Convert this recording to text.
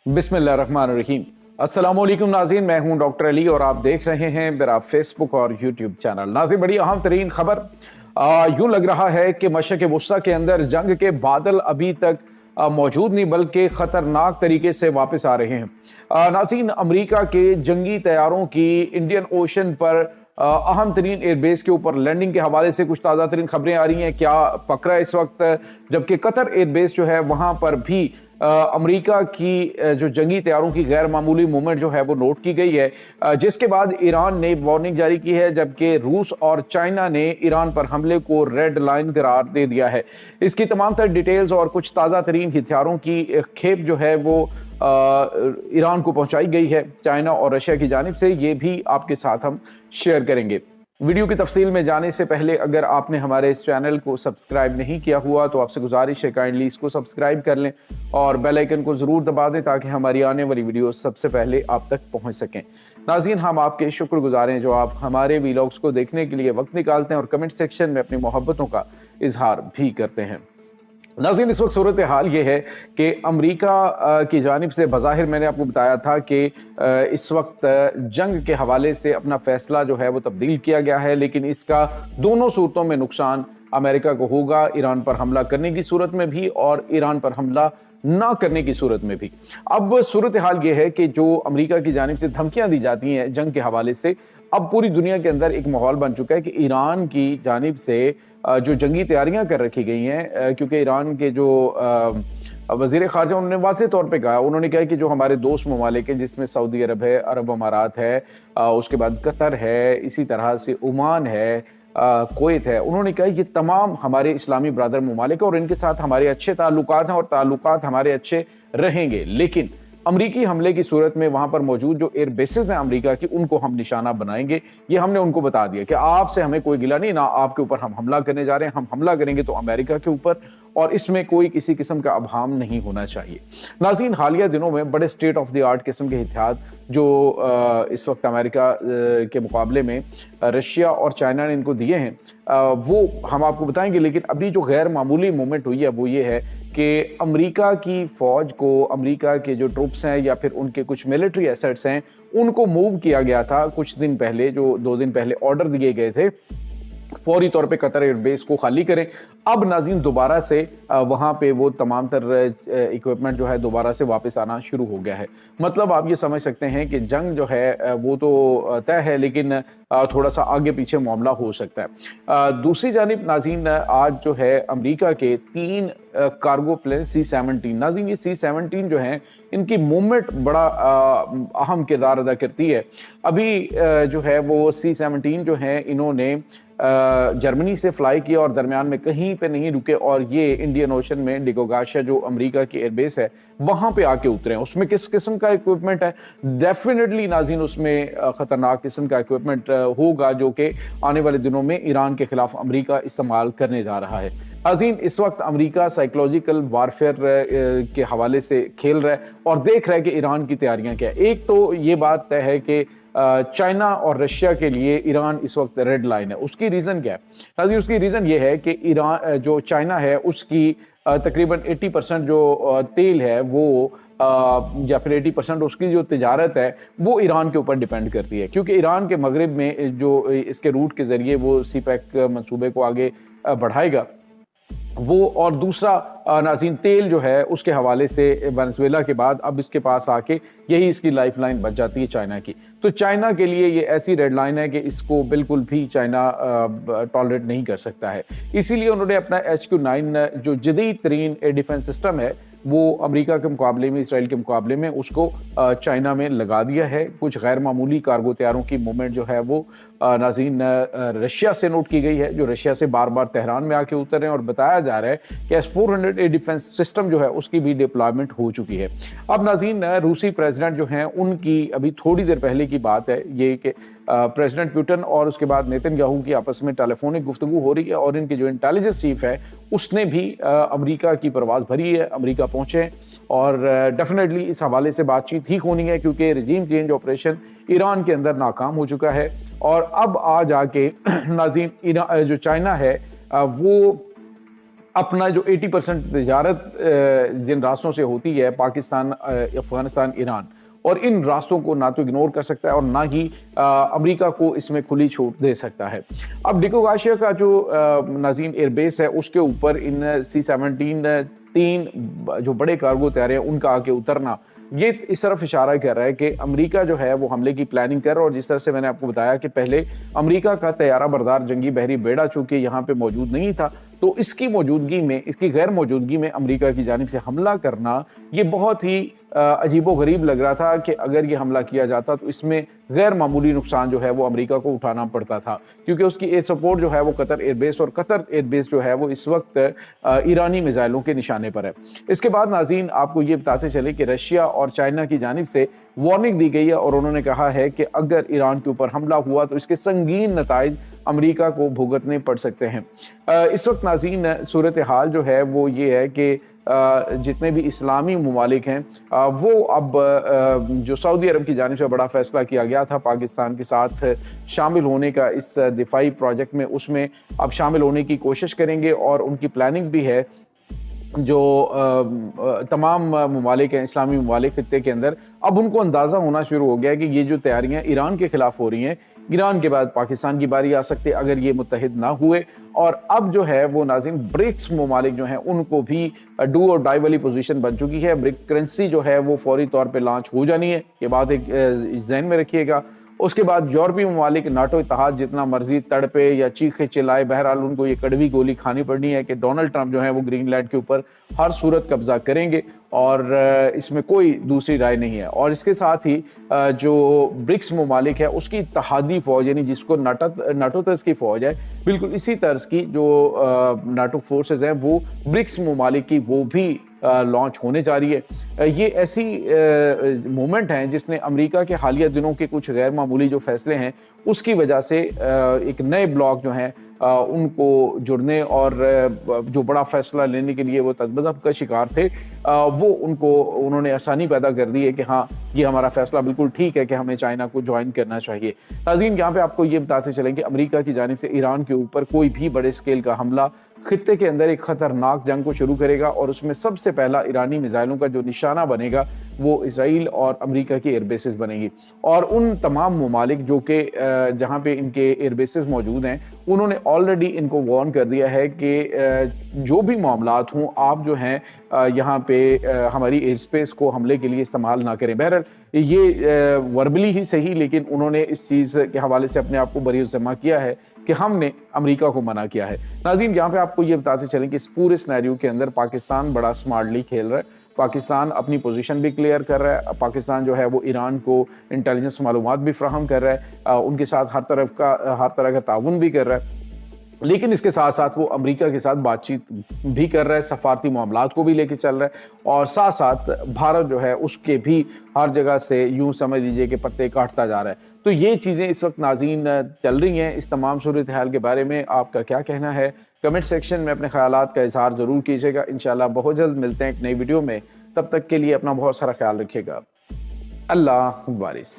बिस्मिल्लाहिर्रहमानिर्रहीम। अस्सलामुअलैकुम नाज़रीन, मैं हूं डॉक्टर अली और आप देख रहे हैं मेरा फेसबुक और यूट्यूब चैनल। नाज़रीन, बड़ी अहम तरीन खबर, यूं लग रहा है कि मशरक़ वुस्ता के अंदर जंग के बादल अभी तक मौजूद नहीं बल्कि खतरनाक तरीके से वापस आ रहे हैं। नाज़रीन, अमरीका के जंगी तैयारों की इंडियन ओशन पर अहम तरीन एयरबेस के ऊपर लैंडिंग के हवाले से कुछ ताज़ा तरीन खबरें आ रही हैं। क्या पकड़ा इस वक्त, जबकि कतर एयरबेस जो है वहां पर भी अमेरिका की जो जंगी तैयारों की गैर मामूली मूवमेंट जो है वो नोट की गई है, जिसके बाद ईरान ने वार्निंग जारी की है, जबकि रूस और चाइना ने ईरान पर हमले को रेड लाइन करार दे दिया है। इसकी तमाम तर डिटेल्स और कुछ ताज़ा तरीन हथियारों की खेप जो है वो ईरान को पहुंचाई गई है चाइना और रशिया की जानिब से, ये भी आपके साथ हम शेयर करेंगे। वीडियो की तफसील में जाने से पहले अगर आपने हमारे इस चैनल को सब्सक्राइब नहीं किया हुआ तो आपसे गुजारिश है काइंडली इसको सब्सक्राइब कर लें और बेल आइकन को ज़रूर दबा दें ताकि हमारी आने वाली वीडियो सबसे पहले आप तक पहुंच सकें। नाज़रीन, हम आपके शुक्रगुजार हैं जो आप हमारे वीलॉग्स को देखने के लिए वक्त निकालते हैं और कमेंट सेक्शन में अपनी मोहब्बतों का इजहार भी करते हैं। नाज़रीन, इस वक्त सूरत हाल ये है कि अमेरिका की जानिब से बज़ाहिर मैंने आपको बताया था कि इस वक्त जंग के हवाले से अपना फैसला जो है वो तब्दील किया गया है, लेकिन इसका दोनों सूरतों में नुकसान अमेरिका को होगा, ईरान पर हमला करने की सूरत में भी और ईरान पर हमला ना करने की सूरत में भी। अब सूरत हाल ये है कि जो अमेरिका की जानिब से धमकियां दी जाती हैं जंग के हवाले से, अब पूरी दुनिया के अंदर एक माहौल बन चुका है कि ईरान की जानिब से जो जंगी तैयारियां कर रखी गई हैं, क्योंकि ईरान के जो वज़ीर ख़ारजा उन्होंने वाज़ेह तौर पे कहा, उन्होंने कहा कि जो हमारे दोस्त ममालिक हैं जिसमें सऊदी अरब है, अरब अमारात है, उसके बाद कतर है, इसी तरह से ओमान है, कुवैत है, उन्होंने कहा ये तमाम हमारे इस्लामी ब्रादर ममालिक और इनके साथ हमारे अच्छे ताल्लुकात हैं और ताल्लुकात हमारे अच्छे रहेंगे, लेकिन अमरीकी हमले की सूरत में वहां पर मौजूद जो एयर बेसेस हैं अमरीका की, उनको हम निशाना बनाएंगे। ये हमने उनको बता दिया कि आपसे हमें कोई गिला नहीं, ना आपके ऊपर हम हमला करने जा रहे हैं, हम हमला करेंगे तो अमेरिका के ऊपर, और इसमें कोई किसी किस्म का अभाम नहीं होना चाहिए। नाज़रीन, हालिया दिनों में बड़े स्टेट ऑफ द आर्ट किस्म के हथियार जो इस वक्त अमेरिका के मुकाबले में रशिया और चाइना ने इनको दिए हैं, वो हम आपको बताएंगे। लेकिन अभी जो गैर मामूली मूवमेंट हुई है वो ये है कि अमेरिका की फ़ौज को, अमेरिका के जो ट्रूप्स हैं या फिर उनके कुछ मिलिट्री एसेट्स हैं, उनको मूव किया गया था कुछ दिन पहले, जो 2 दिन पहले ऑर्डर दिए गए थे फौरी तौर पे कतर एयरबेस को खाली करें। अब नाज़रीन दोबारा से वहाँ पे वो तमाम तर इक्विपमेंट जो है दोबारा से वापस आना शुरू हो गया है। मतलब आप ये समझ सकते हैं कि जंग जो है वो तो तय है, लेकिन थोड़ा सा आगे पीछे मामला हो सकता है। दूसरी जानिब नाज़रीन, आज जो है अमेरिका के 3 कार्गो प्लेन C-17, नाज़रीन ये C-17 जो है इनकी मूवमेंट बड़ा अहम किरदार अदा करती है। अभी जो है वो C-17 जो है इन्होंने जर्मनी से फ्लाई किया और दरमियान में कहीं पे नहीं रुके और ये इंडियन ओशन में डिगोगाशा जो अमेरिका की एयरबेस है वहां पे आके उतरे हैं। उसमें किस किस्म का इक्विपमेंट है? डेफिनेटली नाज़रीन उसमें खतरनाक किस्म का इक्विपमेंट होगा जो कि आने वाले दिनों में ईरान के खिलाफ अमेरिका इस्तेमाल करने जा रहा है। नाज़रीन, इस वक्त अमेरिका साइकोलॉजिकल वारफेयर के हवाले से खेल रहा है और देख रहा है कि ईरान की तैयारियां क्या है। एक तो ये बात तय है कि चाइना और रशिया के लिए ईरान इस वक्त रेड लाइन है। उसकी रीज़न क्या है नाज़रीन? उसकी रीज़न ये है कि ईरान जो चाइना है उसकी तकरीबन 80% जो तेल है वो या फिर 80% उसकी जो तिजारत है वो ईरान के ऊपर डिपेंड करती है, क्योंकि ईरान के मगरिब में जो इसके रूट के ज़रिए वो CPEC मंसूबे को आगे बढ़ाएगा वो, और दूसरा नाज़रीन तेल जो है उसके हवाले से वेनेजुएला के बाद अब इसके पास आके यही इसकी लाइफ लाइन बच जाती है चाइना की। तो चाइना के लिए ये ऐसी रेड लाइन है कि इसको बिल्कुल भी चाइना टॉलरेट नहीं कर सकता है। इसीलिए उन्होंने अपना HQ-9 जो जदीद तरीन एयर डिफेंस सिस्टम है वो अमेरिका के मुकाबले में, इसराइल के मुकाबले में उसको चाइना में लगा दिया है। कुछ गैर मामूली कार्गो तैयारों की मूवमेंट जो है वो नाज़रीन रशिया से नोट की गई है, जो रशिया से बार बार तेहरान में आके उतर रहे हैं और बताया जा रहा है कि S-400 एयर डिफेंस सिस्टम जो है उसकी भी डिप्लॉयमेंट हो चुकी है। अब नाज़रीन रूसी प्रेसिडेंट जो हैं उनकी अभी थोड़ी देर पहले की बात है ये कि प्रेसिडेंट पुतिन और उसके बाद नेतन्याहू की आपस में टेलीफोनिक गुफ्तगू हो रही है और इनकी जो इंटेलिजेंस चीफ है उसने भी अमेरिका की परवाज़ भरी है, अमेरिका पहुंचे और डेफिनेटली इस हवाले से बातचीत ठीक होनी है, क्योंकि रजीम चेंज ऑपरेशन ईरान के अंदर नाकाम हो चुका है और अब आ जाके नाज़रीन जो चाइना है वो अपना जो 80% तजारत जिन रास्तों से होती है, पाकिस्तान, अफगानिस्तान, ईरान, और इन रास्तों को ना तो इग्नोर कर सकता है और ना ही अमेरिका को इसमें खुली छूट दे सकता है। अब डिको गार्सिया का जो नाज़रीन एयरबेस है, उसके ऊपर इन C-17 3 जो बड़े कार्गो तैयारे हैं उनका आके उतरना, ये इस तरफ इशारा कर रहा है कि अमेरिका जो है वो हमले की प्लानिंग कर रहा है। और जिस तरह से मैंने आपको बताया कि पहले अमेरिका का तैयारा बरदार जंगी बहरी बेड़ा चूंकि यहाँ पे मौजूद नहीं था, तो इसकी मौजूदगी में, इसकी गैर मौजूदगी में अमेरिका की जानिब से हमला करना ये बहुत ही अजीबो गरीब लग रहा था कि अगर ये हमला किया जाता तो इसमें गैर मामूली नुकसान जो है वो अमेरिका को उठाना पड़ता था, क्योंकि उसकी एयर सपोर्ट जो है वो कतर एयरबेस, और कतर एयरबेस जो है वो इस वक्त ईरानी मिसाइलों के निशाने पर है। इसके बाद नाज़रीन आपको ये बताते चले कि रशिया और चाइना की जानिब से वार्निंग दी गई है और उन्होंने कहा है कि अगर ईरान के ऊपर हमला हुआ तो इसके संगीन नताइज अमेरिका को भुगतने पड़ सकते हैं। इस वक्त नाज़रीन सूरत हाल जो है वो ये है कि जितने भी इस्लामी ममालिक हैं वो अब जो सऊदी अरब की जानिब से बड़ा फैसला किया गया था पाकिस्तान के साथ शामिल होने का इस दिफाई प्रोजेक्ट में, उसमें अब शामिल होने की कोशिश करेंगे और उनकी प्लानिंग भी है। जो तमाम ममालिक हैं, इस्लामी ममालिक खित्ते के अंदर, अब उनको अंदाज़ा होना शुरू हो गया है कि ये जो तैयारियां ईरान के खिलाफ हो रही हैं, ईरान के बाद पाकिस्तान की बारी आ सकती है अगर ये मुत्तहिद ना हुए। और अब जो है वो नाज़रीन ब्रिक्स ममालिक जो हैं उनको भी डू और डाई वाली पोजीशन बन चुकी है। ब्रिक करेंसी जो है वो फौरी तौर पर लॉन्च हो जानी है, ये बात एक जहन में रखिएगा। उसके बाद यूरोपीय ममालिक नाटो इत्तेहाद जितना मर्जी तड़पे या चीखे चिल्लाए, बहरहाल उनको ये कड़वी गोली खानी पड़नी है कि डोनाल्ड ट्रंप जो है वो ग्रीनलैंड के ऊपर हर सूरत कब्जा करेंगे और इसमें कोई दूसरी राय नहीं है। और इसके साथ ही जो ब्रिक्स ममालिक है उसकी इत्तेहादी फौज, यानी जिसको नाटो तर्ज की फौज है, बिल्कुल इसी तर्ज की जो नाटो फोर्सेज हैं वो ब्रिक्स ममालिक की वो भी लॉन्च होने जा रही है। ये ऐसी मूवमेंट हैं जिसने अमेरिका के हालिया दिनों के कुछ गैर मामूली जो फैसले हैं उसकी वजह से एक नए ब्लॉक जो हैं उनको जुड़ने और जो बड़ा फैसला लेने के लिए वो तदबदब का शिकार थे, वो उन्होंने आसानी पैदा कर दी है कि हाँ ये हमारा फैसला बिल्कुल ठीक है कि हमें चाइना को ज्वाइन करना चाहिए। नाज़रीन यहाँ पे आपको ये बताते चलें कि अमेरिका की जानिब से ईरान के ऊपर कोई भी बड़े स्केल का हमला खित्ते के अंदर एक खतरनाक जंग को शुरू करेगा और उसमें सबसे पहला ईरानी मिसाइलों का जो निशाना बनेगा वो इसराइल और अमेरिका की एयरबेसेस बनेगी। और उन तमाम ममालिक जो कि जहाँ पे इनके एयरबेसेस मौजूद हैं उन्होंने ऑलरेडी इनको वार्न कर दिया है कि जो भी मामलात हों आप जो हैं यहाँ पे हमारी एयर स्पेस को हमले के लिए इस्तेमाल ना करें। बहरहाल ये वर्बली ही सही, लेकिन उन्होंने इस चीज़ के हवाले से अपने आप को बरी-उज़्ज़मा किया है कि हमने अमेरिका को मना किया है। नाज़रीन यहाँ पे आपको ये बताते चलें कि इस पूरे सिनेरियो के अंदर पाकिस्तान बड़ा स्मार्टली खेल रहा है। पाकिस्तान अपनी पोजीशन भी क्लियर कर रहा है। पाकिस्तान जो है वो ईरान को इंटेलिजेंस मालूमात भी फ्राहम कर रहा है, उनके साथ हर तरह का ताउन भी कर रहा है। लेकिन इसके साथ साथ वो अमेरिका के साथ बातचीत भी कर रहा है, सफारती मामलात को भी लेके चल रहा है और साथ साथ भारत जो है उसके भी हर जगह से यूं समझ लीजिए कि पत्ते काटता जा रहा है। तो ये चीज़ें इस वक्त नाज़रीन चल रही हैं। इस तमाम सूरत हाल के बारे में आपका क्या कहना है? कमेंट सेक्शन में अपने ख्यालात का इजहार ज़रूर कीजिएगा। इंशाल्लाह बहुत जल्द मिलते हैं एक नई वीडियो में। तब तक के लिए अपना बहुत सारा ख्याल रखिएगा। अल्लाह वारिस।